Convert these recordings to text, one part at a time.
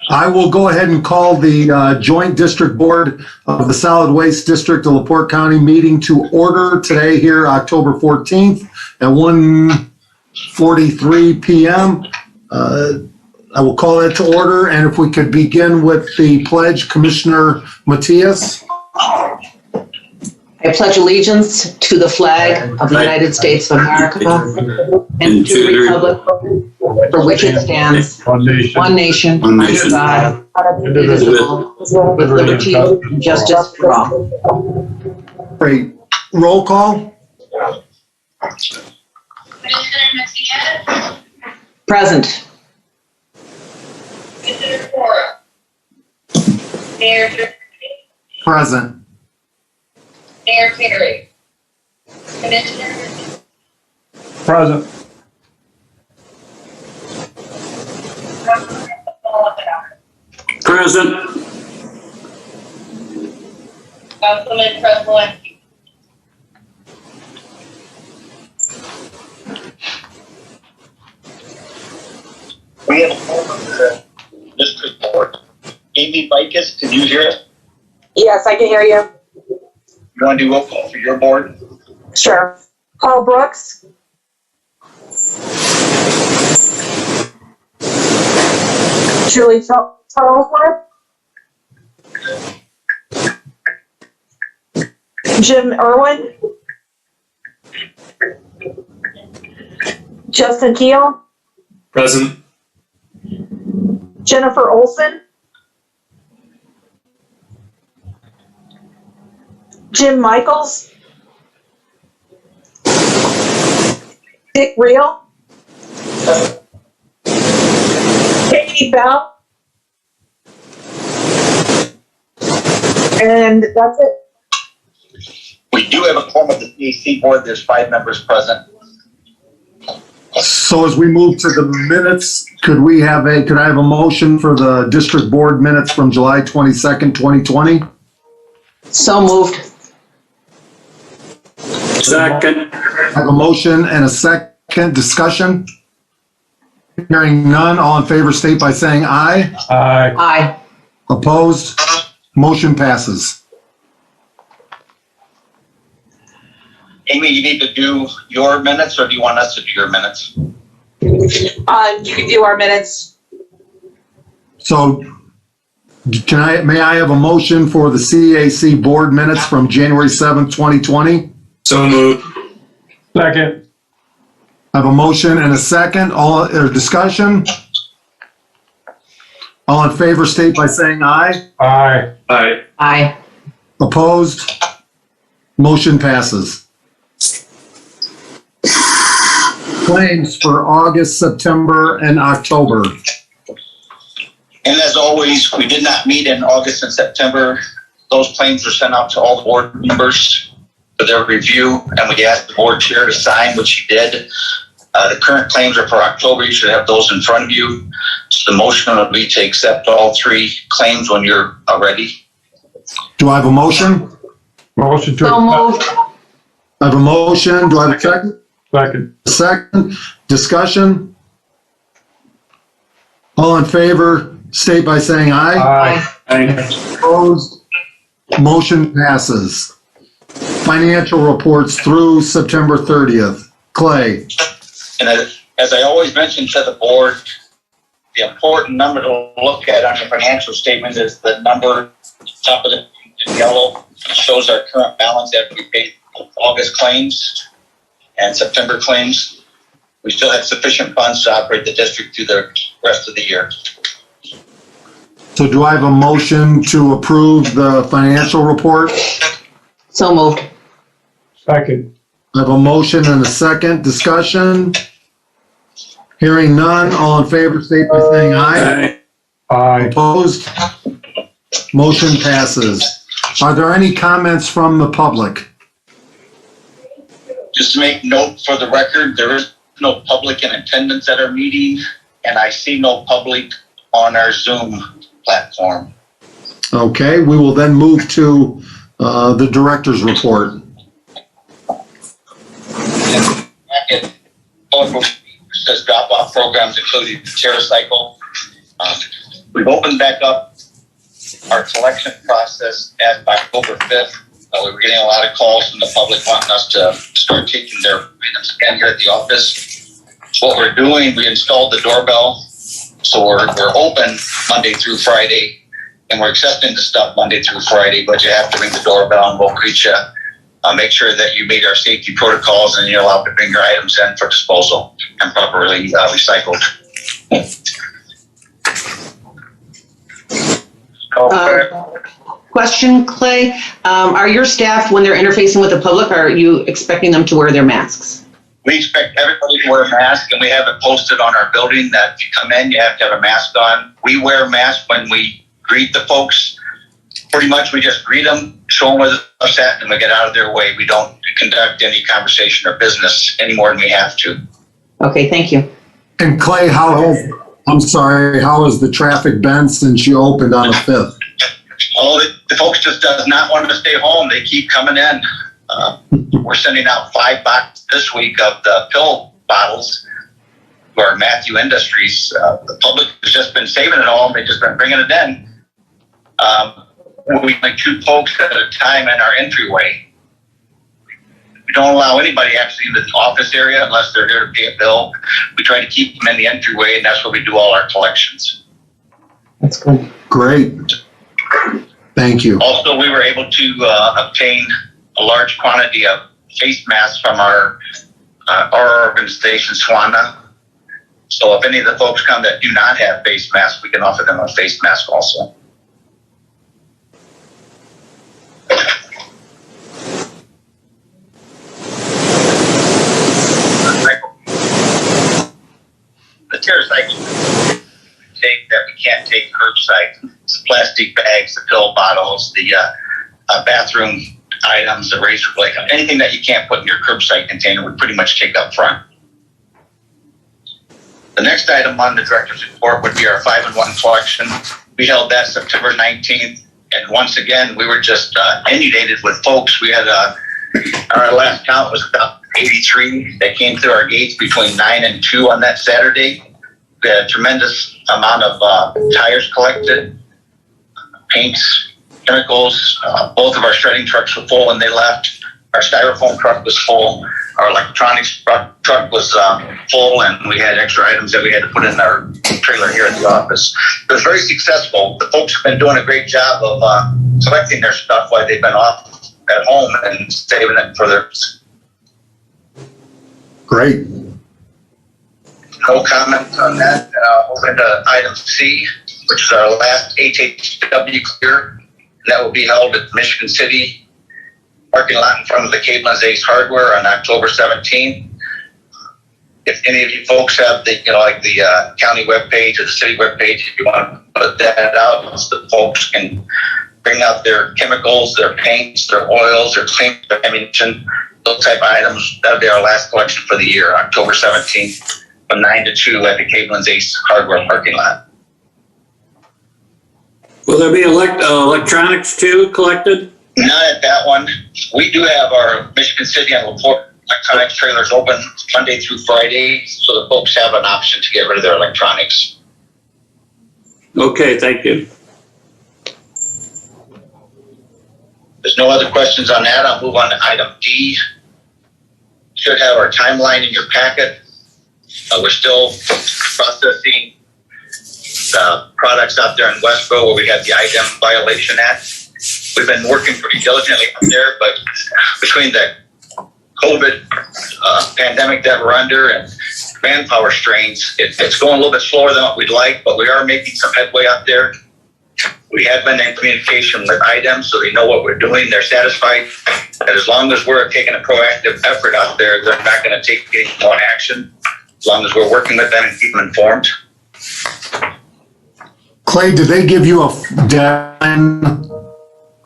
I will go ahead and call the Joint District Board of the Solid Waste District of LaPorte County meeting to order today here, October 14th at 1:43 p.m. I will call that to order, and if we could begin with the pledge, Commissioner Matias. I pledge allegiance to the flag of the United States of America and to the republic for which it stands, one nation, under God, indivisible, with liberty and justice for all. Great. Roll call. Commissioner Matias? Present. Commissioner Porte? Mayor Present. Mayor Perry? Commissioner Present. Present. Councilman Prespolinski? We have a form of the district board. Amy Vikas, can you hear us? Yes, I can hear you. You want to do roll call for your board? Sure. Paul Brooks. Julie Charlesworth. Jim Irwin. Justin Keel. Present. Jennifer Olson. Jim Michaels. Dick Reel. Katie Bell. And that's it. We do have a form of the CAC board. There's 5 members present. So as we move to the minutes, could I have a motion for the district board minutes from July 22nd, 2020? So moved. Second. I have a motion and a second. Discussion? Hearing none, all in favor state by saying aye. Aye. Aye. Opposed? Motion passes. Amy, you need to do your minutes, or do you want us to do your minutes? You can do our minutes. So may I have a motion for the CAC board minutes from January 7th, 2020? So moved. Second. I have a motion and a second. Discussion? All in favor state by saying aye. Aye. Aye. Aye. Opposed? Motion passes. Claims for August, September, and October. And as always, we did not meet in August and September. Those claims were sent out to all the board members for their review, and we asked the board chair to sign, which she did. The current claims are for October. You should have those in front of you. So the motion would be to accept all 3 claims when you're ready. Do I have a motion? Motion to So moved. I have a motion. Do I have a second? Second. Second. Discussion? All in favor state by saying aye. Aye. Aye. Opposed? Motion passes. Financial reports through September 30th. Clay. And as I always mention to the board, the important number to look at on your financial statement is the number top of the in yellow. It shows our current balance after we paid August claims and September claims. We still have sufficient funds to operate the district through the rest of the year. So do I have a motion to approve the financial report? So moved. Second. I have a motion and a second. Discussion? Hearing none, all in favor state by saying aye. Aye. Aye. Opposed? Motion passes. Are there any comments from the public? Just to make note for the record, there is no public in attendance at our meeting, and I see no public on our Zoom platform. Okay, we will then move to the director's report. Says drop-off programs, including the TerraCycle. We've opened back up our collection process as by October 5th. We were getting a lot of calls from the public wanting us to start taking their items again here at the office. So what we're doing, we installed the doorbell. So we're open Monday through Friday, and we're accepting the stuff Monday through Friday, but you have to ring the doorbell and we'll greet you. Make sure that you meet our safety protocols and you're allowed to bring your items in for disposal and properly recycled. Question, Clay, are your staff, when they're interfacing with the public, are you expecting them to wear their masks? We expect everybody to wear a mask, and we have it posted on our building that if you come in, you have to have a mask on. We wear masks when we greet the folks. Pretty much we just greet them, show them where they're at, and we get out of their way. We don't conduct any conversation or business any more than we have to. Okay, thank you. And Clay, how has the traffic been since you opened on the 5th? Oh, the folks just does not want to stay home. They keep coming in. We're sending out 5 boxes this week of the pill bottles to our Matthew Industries. The public has just been saving it all. They've just been bringing it in. We make 2 folks at a time in our entryway. We don't allow anybody actually in the office area unless they're here to pay a bill. We try to keep them in the entryway, and that's where we do all our collections. That's good. Great. Thank you. Also, we were able to obtain a large quantity of face masks from our organization, Swana. So if any of the folks come that do not have face masks, we can offer them a face mask also. The TerraCycle take that we can't take curbside. It's the plastic bags, the pill bottles, the bathroom items, the razor blade, anything that you can't put in your curbside container, we pretty much take up front. The next item on the director's report would be our 5-in-1 collection. We held that September 19th, and once again, we were just inundated with folks. We had our last count was about 83 that came through our gates between 9 and 2 on that Saturday. We had a tremendous amount of tires collected, paints, chemicals. Both of our shredding trucks were full when they left. Our styrofoam truck was full. Our electronics truck was full, and we had extra items that we had to put in our trailer here at the office. It was very successful. The folks have been doing a great job of collecting their stuff while they've been off at home and saving it for their... Great. No comment on that. Over to item C, which is our last HHW clear. That will be held at Michigan City parking lot in front of the Cable and Ace Hardware on October 17th. If any of you folks have the, the county webpage or the city webpage, if you want to put that out, the folks can bring out their chemicals, their paints, their oils, their clean, their ammunition, those type of items. That'll be our last collection for the year, October 17th, from 9 to 2 at the Cable and Ace Hardware parking lot. Will there be electronics too collected? Not at that one. We do have our Michigan City and LaPorte electronics trailers open Monday through Friday, so the folks have an option to get rid of their electronics. Okay, thank you. There's no other questions on that. I'll move on to item D. Should have our timeline in your packet. We're still processing the products out there in Westboro where we have the item violation at. We've been working pretty diligently out there, but between the COVID pandemic that we're under and manpower strains, it's going a little bit slower than what we'd like, but we are making some headway out there. We have been in communication with IDEM, so they know what we're doing. They're satisfied that as long as we're taking a proactive effort out there, they're not going to take any more action, as long as we're working with them and keep them informed. Clay, did they give you a deadline?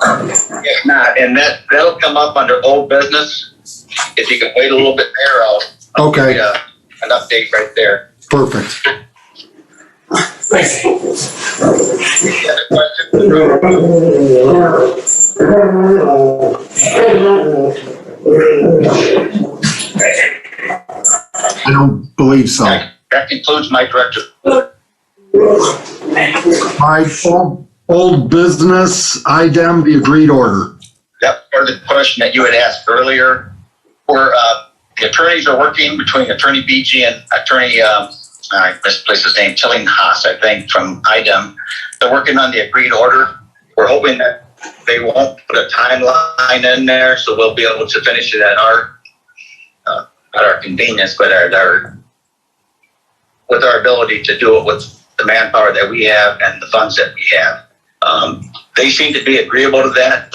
If not, and that'll come up under old business. If you can wait a little bit there, I'll give you an update right there. Perfect. Any other questions? I don't believe so. That concludes my director's report. My old business, IDEM, the agreed order. That part of the question that you had asked earlier, where the attorneys are working between Attorney BG and Attorney, I misplaced his name, Tillinghast, I think, from IDEM. They're working on the agreed order. We're hoping that they won't put a timeline in there, so we'll be able to finish it at our convenience, but with our ability to do it with the manpower that we have and the funds that we have. They seem to be agreeable to that.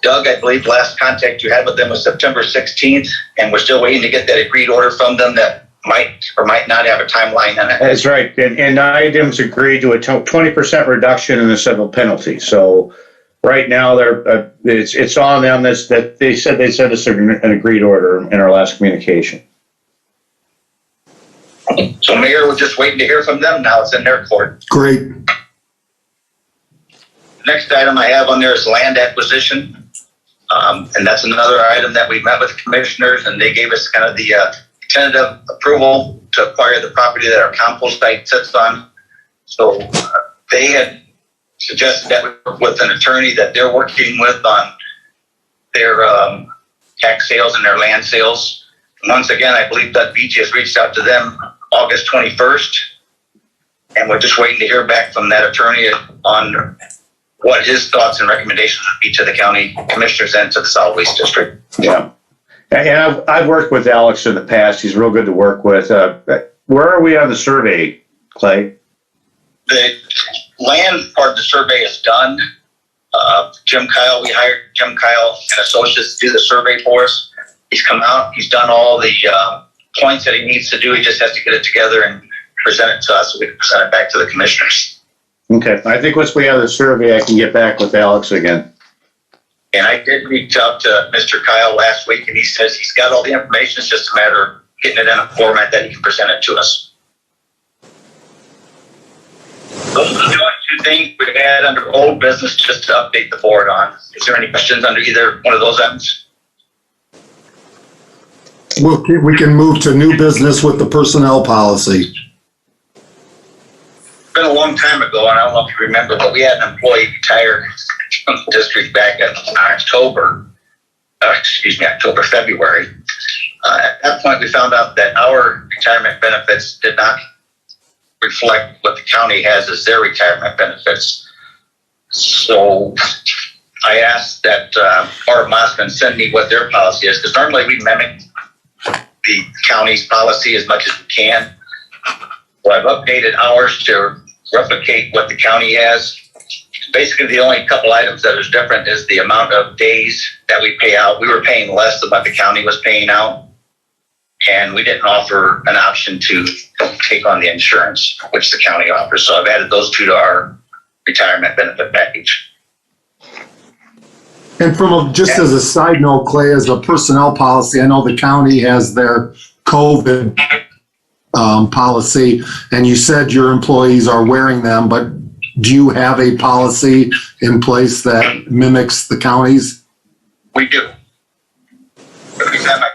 Doug, I believe last contact you had with them was September 16th, and we're still waiting to get that agreed order from them that might or might not have a timeline on it. That's right. And IDEM's agreed to a 20% reduction in the civil penalty. So right now, it's on them. That they said they sent us an agreed order in our last communication. So Mayor, we're just waiting to hear from them now. It's in their court. Great. The next item I have on there is land acquisition. And that's another item that we met with commissioners, and they gave us kind of the tentative approval to acquire the property that our compost site sits on. So they had suggested that we work with an attorney that they're working with on their tax sales and their land sales. And once again, I believe that BG has reached out to them August 21st, and we're just waiting to hear back from that attorney on what his thoughts and recommendations would be to the county commissioners and to the solid waste district. Yeah. And I've worked with Alex in the past. He's real good to work with. Where are we on the survey, Clay? The land part of the survey is done. We hired Jim Kyle and Associates to do the survey for us. He's come out, he's done all the points that he needs to do. He just has to get it together and present it to us so we can present it back to the commissioners. Okay. I think once we have the survey, I can get back with Alex again. And I did reach out to Mr. Kyle last week, and he says he's got all the information. It's just a matter of getting it in a format that he can present it to us. Those are the only two things we've had under old business just to update the board on. Is there any questions under either one of those items? We can move to new business with the personnel policy. It's been a long time ago, and I don't know if you remember, but we had an employee retire from the district back in February. At that point, we found out that our retirement benefits did not reflect what the county has as their retirement benefits. So I asked that Barb Mossman send me what their policy is, because normally we mimic the county's policy as much as we can. So I've updated ours to replicate what the county has. Basically, the only couple items that is different is the amount of days that we pay out. We were paying less than what the county was paying out, and we didn't offer an option to take on the insurance, which the county offers. So I've added those two to our retirement benefit package. And just as a side note, Clay, as a personnel policy, I know the county has their COVID policy, and you said your employees are wearing them, but do you have a policy in place that mimics the county's? We do. Every time I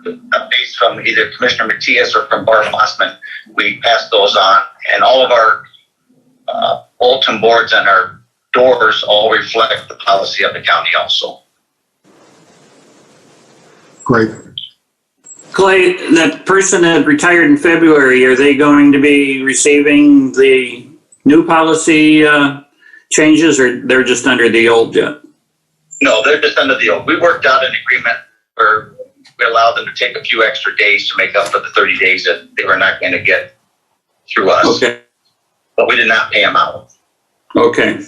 get updates from either Commissioner Matias or from Barb Mossman, we pass those on, and all of our bulletin boards and our doors all reflect the policy of the county also. Great. Clay, that person that retired in February, are they going to be receiving the new policy changes, or they're just under the old yet? No, they're just under the old. We worked out an agreement where we allowed them to take a few extra days to make up for the 30 days that they were not going to get through us. Okay. But we did not pay them out. Okay.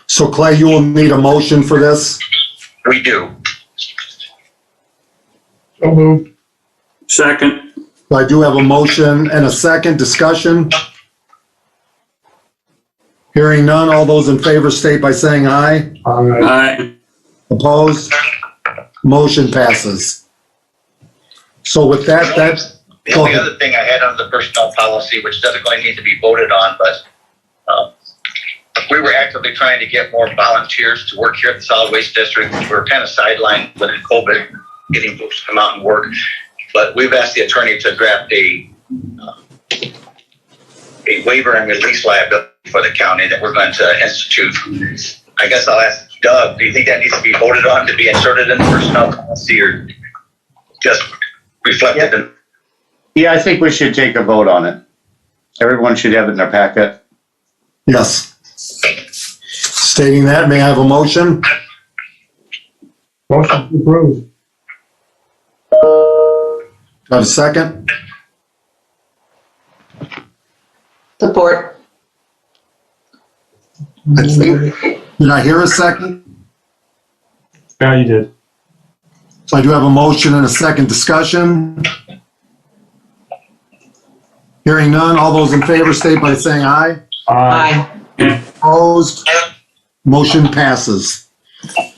So Clay, you will need a motion for this? We do. So moved. Second. I do have a motion and a second. Discussion. Hearing none, all those in favor state by saying aye. Aye. Opposed? Motion passes. So with that, The only other thing I had under the personnel policy, which doesn't really need to be voted on, but we were actively trying to get more volunteers to work here at the solid waste district. We were kind of sidelined with COVID, getting folks to come out and work. But we've asked the attorney to draft a a waiver and release liability for the county that we're going to institute. I guess I'll ask Doug, do you think that needs to be voted on to be inserted in the personnel policy or just reflected in? Yeah, I think we should take a vote on it. Everyone should have it in their packet. Yes. Stating that, may I have a motion? Motion to approve. Do I have a second? Support. I think, did I hear a second? Yeah, you did. So I do have a motion and a second discussion. Hearing none, all those in favor state by saying aye. Aye. Opposed? Motion passes.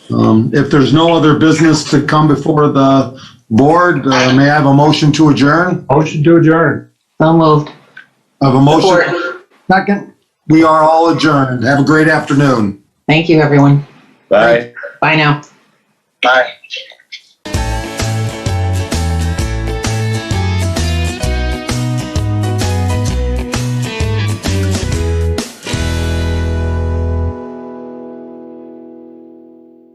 If there's no other business to come before the board, may I have a motion to adjourn? Motion to adjourn. So moved. I have a motion. Support. Second. We are all adjourned. Have a great afternoon. Thank you, everyone. Bye. Bye now. Bye.